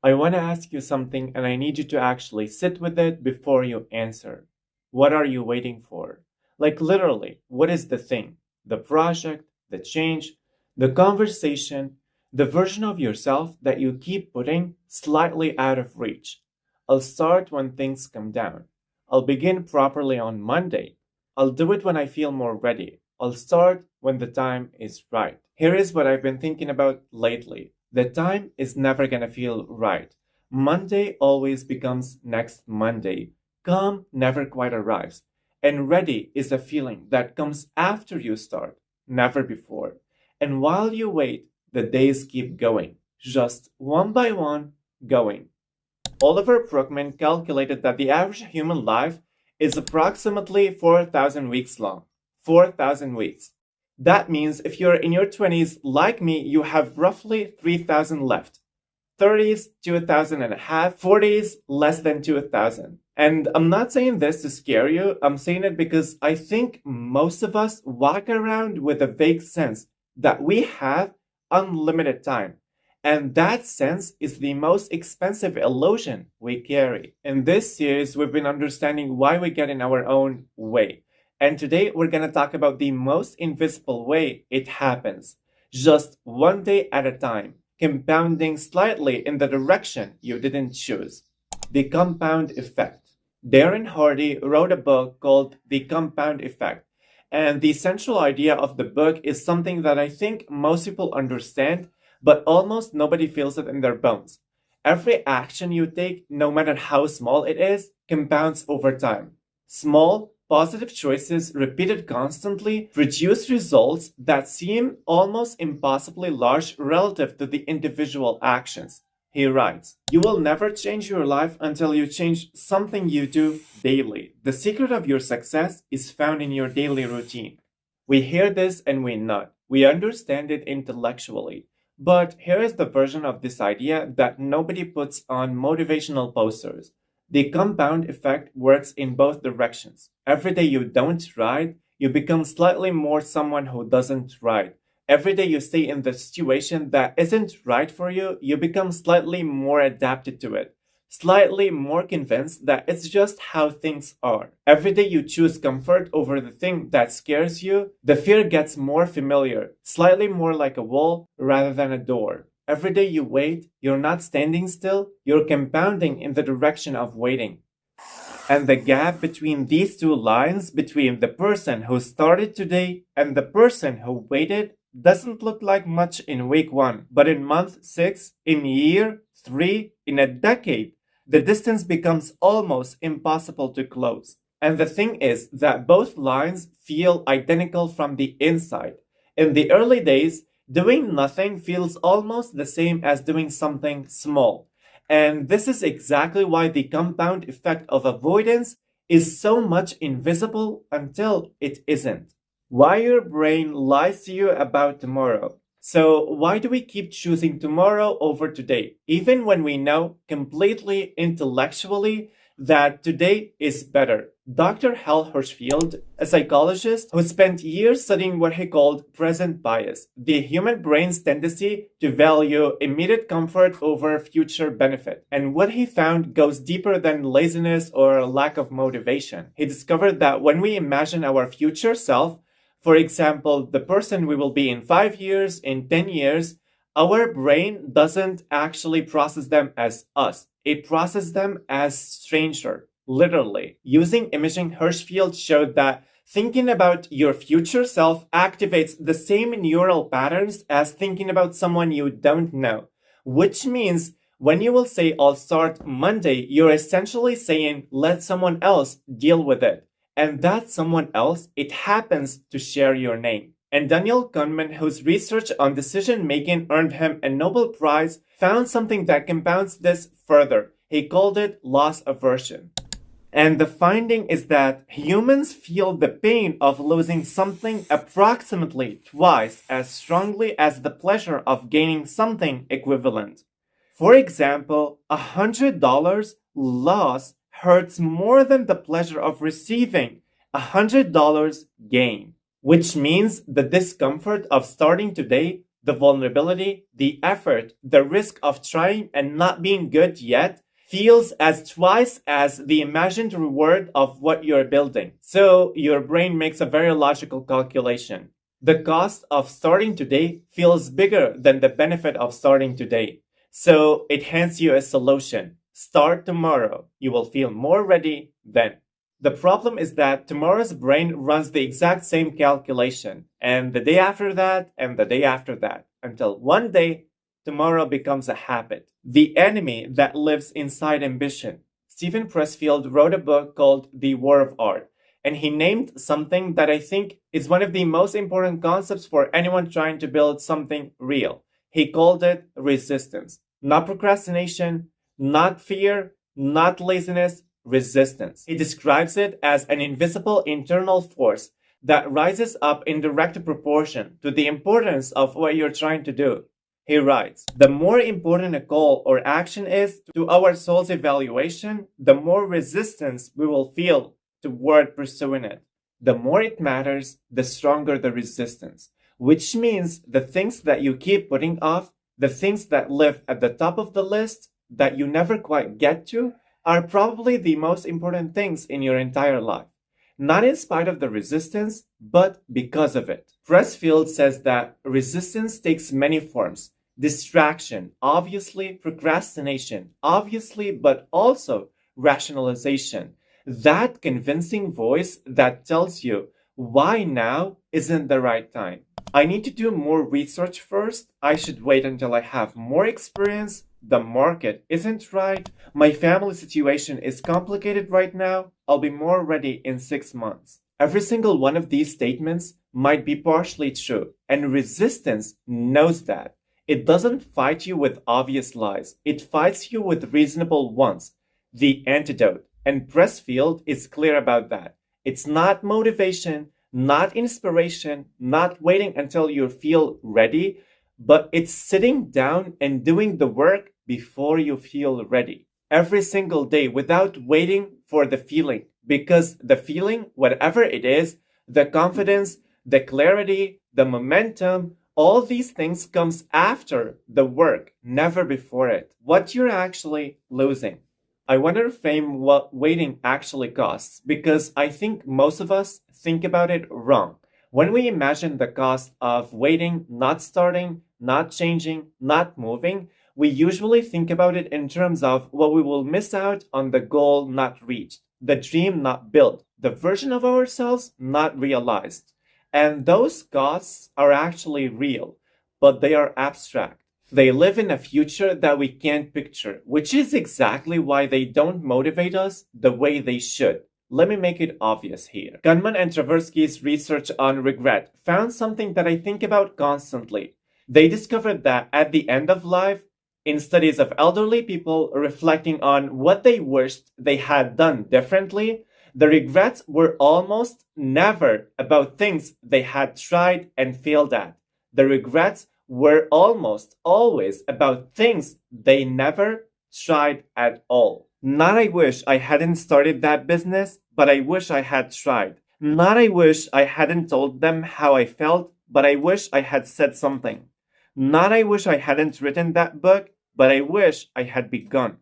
I want to ask you something and I need you to actually sit with it before you answer. What are you waiting for? Like, literally, what is the thing? The project, the change, the conversation, the version of yourself that you keep putting slightly out of reach. I'll start when things come down. I'll begin properly on Monday. I'll do it when I feel more ready. I'll start when the time is right. Here is what I've been thinking about lately. The time is never gonna feel right. Monday always becomes next Monday. Calm never quite arrives. And ready is a feeling that comes after you start, never before. And while you wait, the days keep going, just one by one, going. Oliver Bruckman calculated that the average human life is approximately 4,000 weeks long. 4,000 weeks. That means if you're in your 20s like me, you have roughly 3,000 left. 30s, 2,000 and a half, 40s, less than 2,000. And I'm not saying this to scare you, I'm saying it because I think most of us walk around with a vague sense that we have unlimited time. And that sense is the most expensive illusion we carry. In this series, we've been understanding why we get in our own way. And today, we're going to talk about the most invisible way it happens, just one day at a time, compounding slightly in the direction you didn't choose. The compound effect. Darren Hardy wrote a book called The Compound Effect. And the central idea of the book is something that I think most people understand, but almost nobody feels it in their bones. Every action you take, no matter how small it is, compounds over time. Small, positive choices repeated constantly produce results that seem almost impossibly large relative to the individual actions. He writes, "You will never change your life until you change something you do daily. The secret of your success is found in your daily routine." We hear this and we nod. We understand it intellectually. But here is the version of this idea that nobody puts on motivational posters. The compound effect works in both directions. Every day you don't ride, you become slightly more someone who doesn't ride. Every day you stay in the situation that isn't right for you, you become slightly more adapted to it. Slightly more convinced that it's just how things are. Every day you choose comfort over the thing that scares you, the fear gets more familiar, slightly more like a wall rather than a door. Every day you wait, you're not standing still, you're compounding in the direction of waiting. And the gap between these two lines, between the person who started today and the person who waited, doesn't look like much in week 1, but in month 6, in year 3, in a decade, the distance becomes almost impossible to close. And the thing is that both lines feel identical from the inside. In the early days, doing nothing feels almost the same as doing something small. And this is exactly why the compound effect of avoidance is so much invisible until it isn't. Why your brain lies to you about tomorrow. So, why do we keep choosing tomorrow over today, even when we know completely intellectually that today is better? Dr. Hal Hershfield, a psychologist who spent years studying what he called present bias, the human brain's tendency to value immediate comfort over future benefit. And what he found goes deeper than laziness or lack of motivation. He discovered that when we imagine our future self, for example, the person we will be in 5 years, in 10 years, our brain doesn't actually process them as us. It processes them as stranger, literally. Using imaging, Hirschfield showed that thinking about your future self activates the same neural patterns as thinking about someone you don't know, which means when you will say, "I'll start Monday," you're essentially saying, "Let someone else deal with it." And that someone else, it happens to share your name. And Daniel Kahneman, whose research on decision making earned him a Nobel Prize, found something that compounds this further. He called it loss aversion. And the finding is that humans feel the pain of losing something approximately twice as strongly as the pleasure of gaining something equivalent. For example, $100 loss hurts more than the pleasure of receiving $100 gain, which means the discomfort of starting today The vulnerability, the effort, the risk of trying and not being good yet feels as twice as the imagined reward of what you're building. So your brain makes a very logical calculation. The cost of starting today feels bigger than the benefit of starting today. So it hands you a solution. Start tomorrow. You will feel more ready then. The problem is that tomorrow's brain runs the exact same calculation, and the day after that, and the day after that, until one day, tomorrow becomes a habit. The enemy that lives inside ambition. Stephen Pressfield wrote a book called The War of Art, and he named something that I think is one of the most important concepts for anyone trying to build something real. He called it resistance. Not procrastination, not fear, not laziness, resistance. He describes it as an invisible internal force that rises up in direct proportion to the importance of what you're trying to do. He writes, the more important a goal or action is to our soul's evaluation, the more resistance we will feel toward pursuing it. The more it matters, the stronger the resistance, which means the things that you keep putting off, the things that live at the top of the list that you never quite get to, are probably the most important things in your entire life. Not in spite of the resistance, but because of it. Pressfield says that resistance takes many forms. Distraction, obviously, procrastination, obviously, but also rationalization. That convincing voice that tells you why now isn't the right time. I need to do more research first. I should wait until I have more experience. The market isn't right. My family situation is complicated right now. I'll be more ready in 6 months. Every single one of these statements might be partially true, and resistance knows that. It doesn't fight you with obvious lies. It fights you with reasonable ones. The antidote. And Pressfield is clear about that. It's not motivation, not inspiration, not waiting until you feel ready, but it's sitting down and doing the work before you feel ready. Every single day without waiting for the feeling. Because the feeling, whatever it is, the confidence, the clarity, the momentum, all these things comes after the work, never before it. What you're actually losing. I want to reframe what waiting actually costs because I think most of us think about it wrong. When we imagine the cost of waiting, not starting, not changing, not moving, we usually think about it in terms of what we will miss out on, the goal not reached, the dream not built, the version of ourselves not realized. And those costs are actually real, but they are abstract. They live in a future that we can't picture, which is exactly why they don't motivate us the way they should. Let me make it obvious here. Kahneman and Tversky's research on regret found something that I think about constantly. They discovered that at the end of life, in studies of elderly people reflecting on what they wished they had done differently, the regrets were almost never about things they had tried and failed at. The regrets were almost always about things they never tried at all. Not I wish I hadn't started that business, but I wish I had tried. Not I wish I hadn't told them how I felt, but I wish I had said something. Not I wish I hadn't written that book, but I wish I had begun.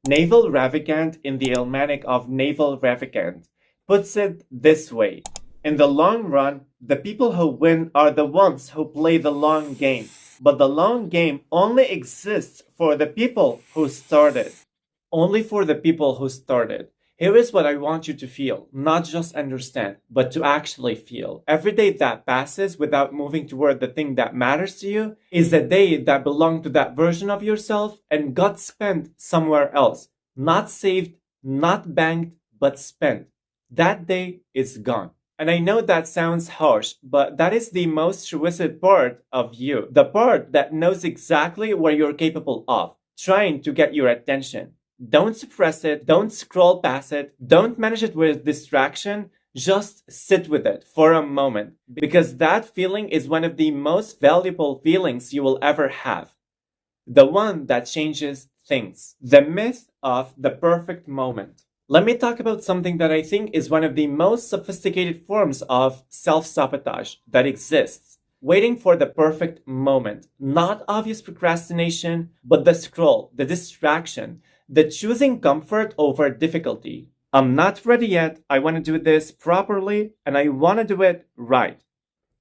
Naval Ravikant in the Almanac of Naval Ravikant puts it this way. In the long run, the people who win are the ones who play the long game. But the long game only exists for the people who started. Only for the people who started. Here is what I want you to feel, not just understand, but to actually feel. Every day that passes without moving toward the thing that matters to you is a day that belonged to that version of yourself and got spent somewhere else. Not saved, not banked, but spent. That day is gone. And I know that sounds harsh, but that is the most truest part of you. The part that knows exactly what you're capable of, trying to get your attention. Don't suppress it. Don't scroll past it. Don't manage it with distraction. Just sit with it for a moment because that feeling is one of the most valuable feelings you will ever have. The one that changes things. The myth of the perfect moment. Let me talk about something that I think is one of the most sophisticated forms of self-sabotage that exists. Waiting for the perfect moment. Not obvious procrastination, but the scroll, the distraction, the choosing comfort over difficulty. I'm not ready yet. I want to do this properly and I want to do it right.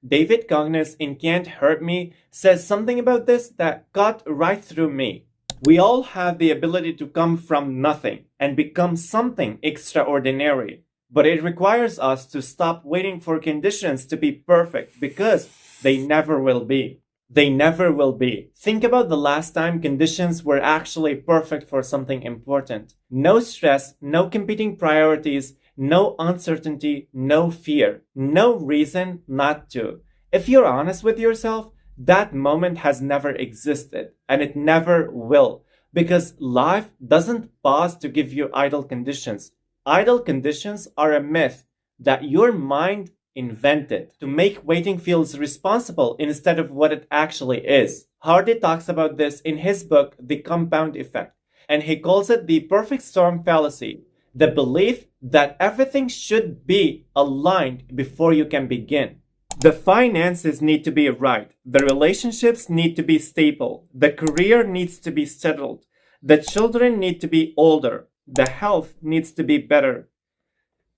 David Cognis in Can't Hurt Me says something about this that cut right through me. We all have the ability to come from nothing and become something extraordinary, but it requires us to stop waiting for conditions to be perfect because they never will be. They never will be. Think about the last time conditions were actually perfect for something important. No stress, no competing priorities, no uncertainty, no fear, no reason not to. If you're honest with yourself, that moment has never existed and it never will, because life doesn't pause to give you idle conditions. Idle conditions are a myth that your mind invented to make waiting feels responsible instead of what it actually is. Hardy talks about this in his book, The Compound Effect, and he calls it the perfect storm fallacy, the belief that everything should be aligned before you can begin. The finances need to be right. The relationships need to be stable. The career needs to be settled. The children need to be older. The health needs to be better.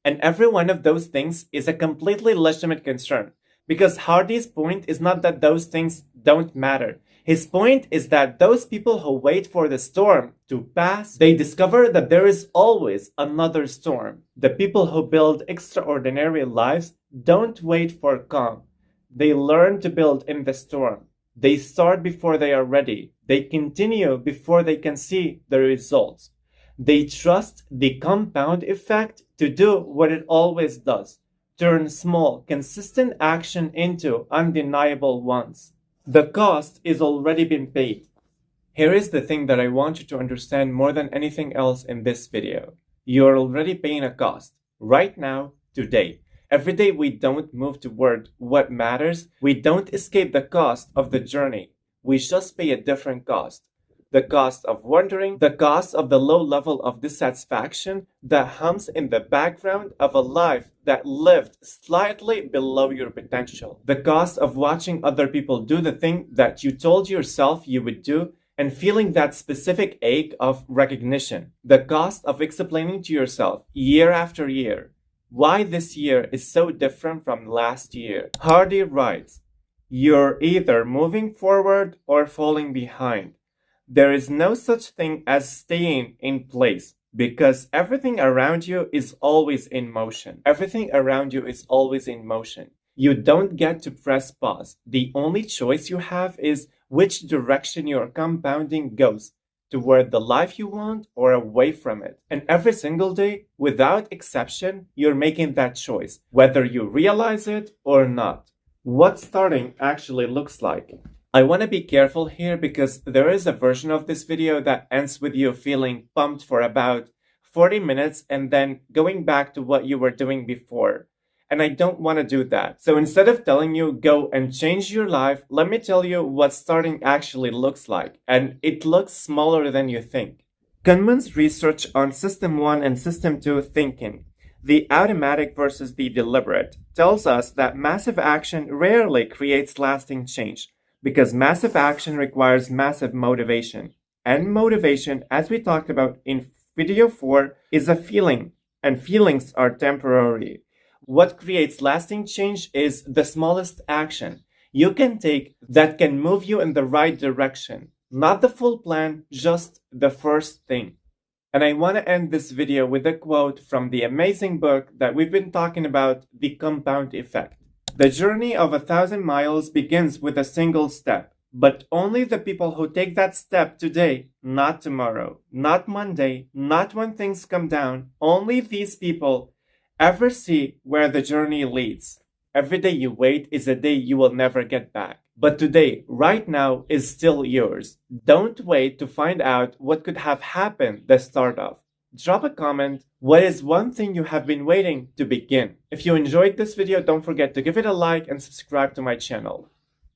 And every one of those things is a completely legitimate concern. Because Hardy's point is not that those things don't matter. His point is that those people who wait for the storm to pass, they discover that there is always another storm. The people who build extraordinary lives don't wait for calm. They learn to build in the storm. They start before they are ready. They continue before they can see the results. They trust the compound effect to do what it always does. Turn small, consistent action into undeniable ones. The cost is already been paid. Here is the thing that I want you to understand more than anything else in this video. You're already paying a cost. Right now, today. Every day we don't move toward what matters, we don't escape the cost of the journey. We just pay a different cost. The cost of wandering, the cost of the low level of dissatisfaction that hums in the background of a life that lived slightly below your potential. The cost of watching other people do the thing that you told yourself you would do and feeling that specific ache of recognition. The cost of explaining to yourself year after year why this year is so different from last year. Hardy writes, "You're either moving forward or falling behind. There is no such thing as staying in place because everything around you is always in motion. Everything around you is always in motion. You don't get to press pause. The only choice you have is which direction your compounding goes, toward the life you want or away from it. And every single day, without exception, you're making that choice, whether you realize it or not. What starting actually looks like." I want to be careful here because there is a version of this video that ends with you feeling pumped for about 40 minutes and then going back to what you were doing before. And I don't want to do that. So instead of telling you go and change your life, let me tell you what starting actually looks like. And it looks smaller than you think. Kahneman's research on System 1 and System 2 thinking, the automatic versus the deliberate, tells us that massive action rarely creates lasting change, because massive action requires massive motivation. And motivation, as we talked about in video 4, is a feeling, and feelings are temporary. What creates lasting change is the smallest action you can take that can move you in the right direction. Not the full plan, just the first thing. And I want to end this video with a quote from the amazing book that we've been talking about, The Compound Effect. "The journey of 1,000 miles begins with a single step, but only the people who take that step today, not tomorrow, not Monday, not when things come down, only these people ever see where the journey leads. Every day you wait is a day you will never get back. But today, right now, is still yours. Don't wait to find out what could have happened the start of. Drop a comment. What is one thing you have been waiting to begin? If you enjoyed this video, don't forget to give it a like and subscribe to my channel.